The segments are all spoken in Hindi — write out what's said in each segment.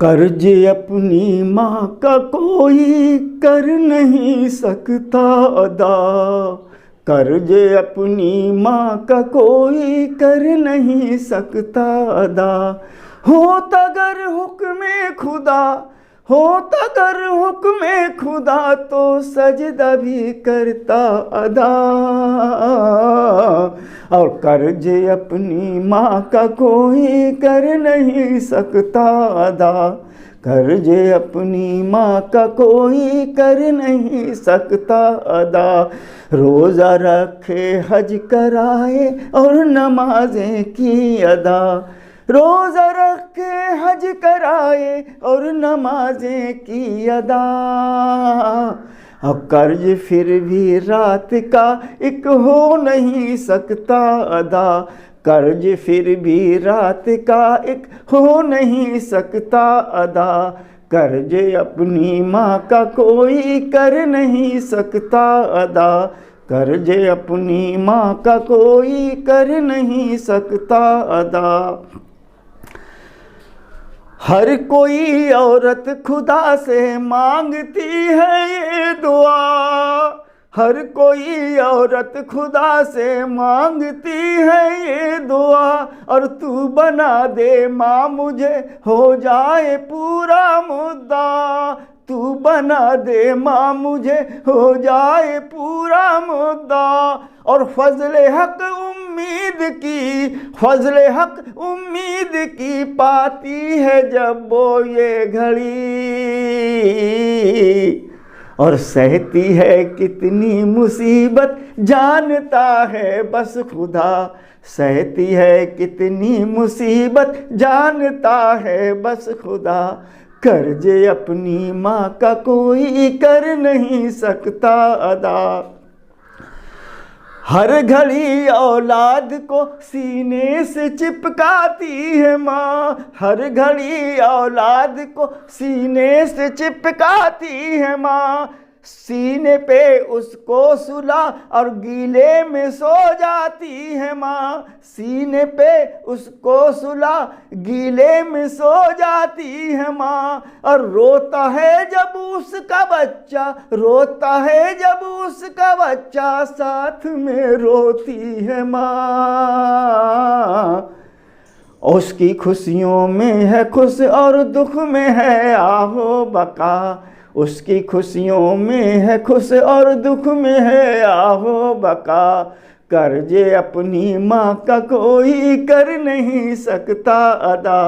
कर्ज अपनी माँ का कोई कर नहीं सकता अदा। कर्ज अपनी माँ का कोई कर नहीं सकता अदा। होता अगर हुक्मे खुदा, होता अगर हुक्मे खुदा तो सजदा भी करता अदा। और कर्ज अपनी माँ का कोई कर नहीं सकता अदा। कर्ज अपनी माँ का कोई कर नहीं सकता अदा। रोज़ा रखे हज कराए और नमाजें की अदा। रोज़ा रखे हज कराए और नमाजें की अदा। अब कर्ज फिर भी रात का एक हो नहीं सकता अदा। कर्ज फिर भी रात का एक हो नहीं सकता अदा। कर्ज अपनी माँ का कोई कर नहीं सकता अदा। कर्ज अपनी माँ का कोई कर नहीं सकता अदा। हर कोई औरत खुदा से मांगती है ये दुआ। हर कोई औरत खुदा से मांगती है ये दुआ। और तू बना दे माँ मुझे हो जाए पूरा मुद्दा। तू बना दे माँ मुझे हो जाए पूरा मुद्दा। और फजले हक उम्मीद की, फजले हक उम्मीद की पाती है जब वो ये घड़ी। और सहती है कितनी मुसीबत जानता है बस खुदा। सहती है कितनी मुसीबत जानता है बस खुदा। कर्ज अपनी माँ का कोई कर नहीं सकता अदा। हर घड़ी औलाद को सीने से चिपकाती है माँ। हर घड़ी औलाद को सीने से चिपकाती है माँ। सीने पे उसको सुला और गीले में सो जाती है माँ। सीने पे उसको सुला गीले में सो जाती है माँ। और रोता है जब उसका बच्चा, रोता है जब उसका बच्चा साथ में रोती है माँ। उसकी खुशियों में है खुश और दुख में है आहो बका। उसकी खुशियों में है खुश और दुख में है आहो बका। कर्ज अपनी माँ का कोई कर नहीं सकता अदा।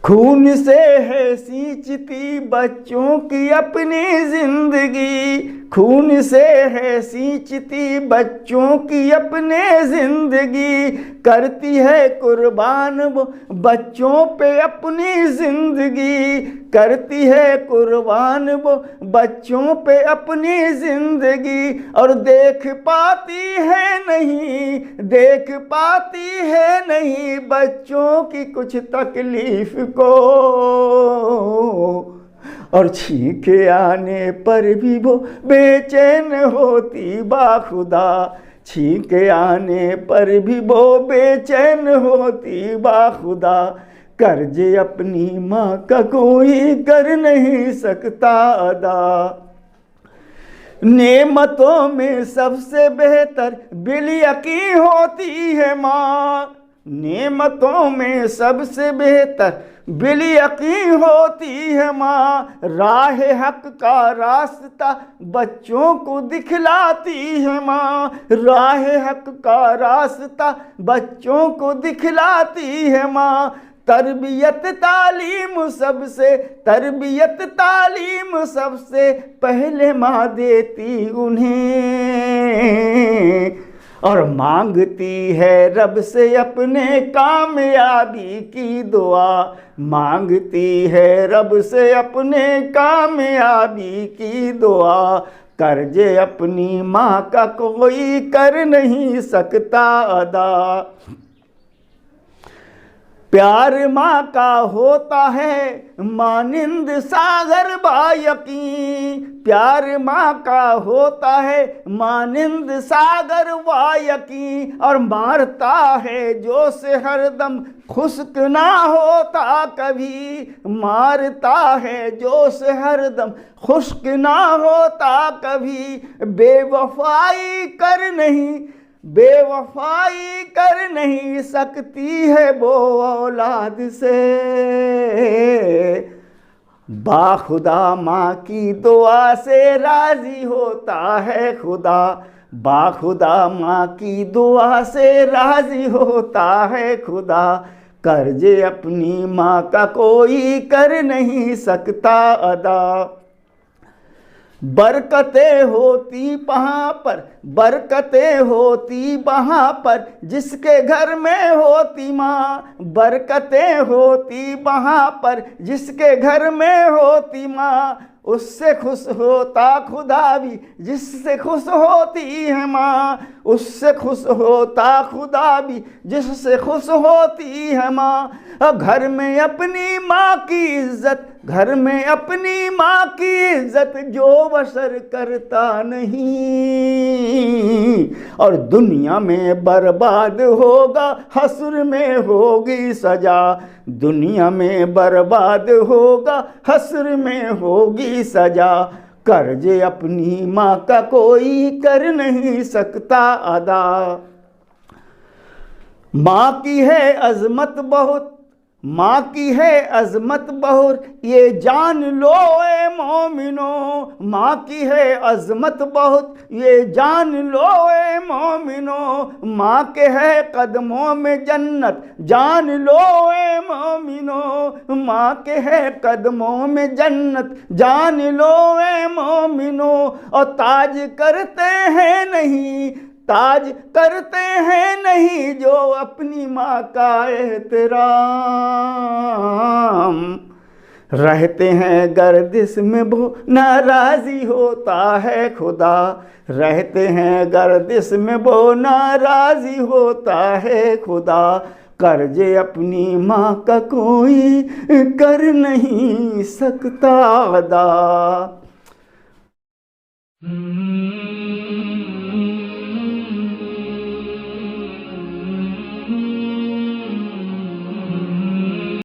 खून से है सींचती बच्चों की अपनी जिंदगी। खून से है सींचती बच्चों की अपने जिंदगी। करती है कुर्बान वो बच्चों पे अपनी जिंदगी। करती है कुर्बान वो बच्चों पे अपनी जिंदगी। और देख पाती है नहीं, देख पाती है नहीं बच्चों की कुछ तकलीफ को। और छींके आने पर भी वो बेचैन होती बाखुदा। छींके आने पर भी वो बेचैन होती बाखुदा। कर्ज अपनी माँ का कोई कर नहीं सकता अदा। नेमतों में सबसे बेहतर बिलयकी होती है माँ। नेमतों में सबसे बेहतर बिलयकी होती है माँ। राह हक का रास्ता बच्चों को दिखलाती है माँ। राह हक का रास्ता बच्चों को दिखलाती है माँ। तरबियत तालीम सबसे, तरबियत तालीम सबसे पहले माँ देती उन्हें। और मांगती है रब से अपने कामयाबी की दुआ। मांगती है रब से अपने कामयाबी की दुआ। कर्ज अपनी माँ का कोई कर नहीं सकता अदा। प्यार माँ का होता है मानिंद सागर बायकी, प्यार माँ का होता है मानिंद सागर वायकी, और मारता है जो से हरदम खुश्क ना होता कभी, मारता है जो से हरदम खुश्क ना होता कभी। बेवफाई कर नहीं सकती है वो औलाद से, बाखुदा माँ की दुआ से राजी होता है खुदा, बाखुदा माँ की दुआ से राजी होता है खुदा। कर्जे अपनी माँ का कोई कर नहीं सकता अदा, बरकतें होती वहाँ पर, बरकतें होती वहाँ पर जिसके घर में होती माँ, बरकतें होती वहाँ पर जिसके घर में होती माँ, उससे खुश होता खुदा भी जिससे खुश होती है माँ, उससे खुश होता खुदा भी जिससे खुश होती है माँ। घर में अपनी माँ की इज्जत, घर में अपनी माँ की इज्जत जो बसर करता नहीं, और दुनिया में बर्बाद होगा हश्र में होगी सजा, दुनिया में बर्बाद होगा हश्र में होगी सजा। कर्जे अपनी माँ का कोई कर नहीं सकता अदा, माँ की है अजमत बहुत, माँ की है अजमत बहुत ये जान लो ए मोमिनो, माँ की है अजमत बहुत ये जान लो ए मोमिनो, माँ के है कदमों में जन्नत जान लो ए मोमिनो, माँ के है कदमों में जन्नत जान लो ए मोमिनो। और ताज करते हैं नहीं, ताज करते हैं नहीं जो अपनी माँ का एहतराम, रहते हैं गर्दिश में वो नाराज़ी होता है खुदा, रहते हैं गर्दिश में वो नाराज़ी होता है खुदा। कर्जे अपनी माँ का कोई कर नहीं सकता अदा।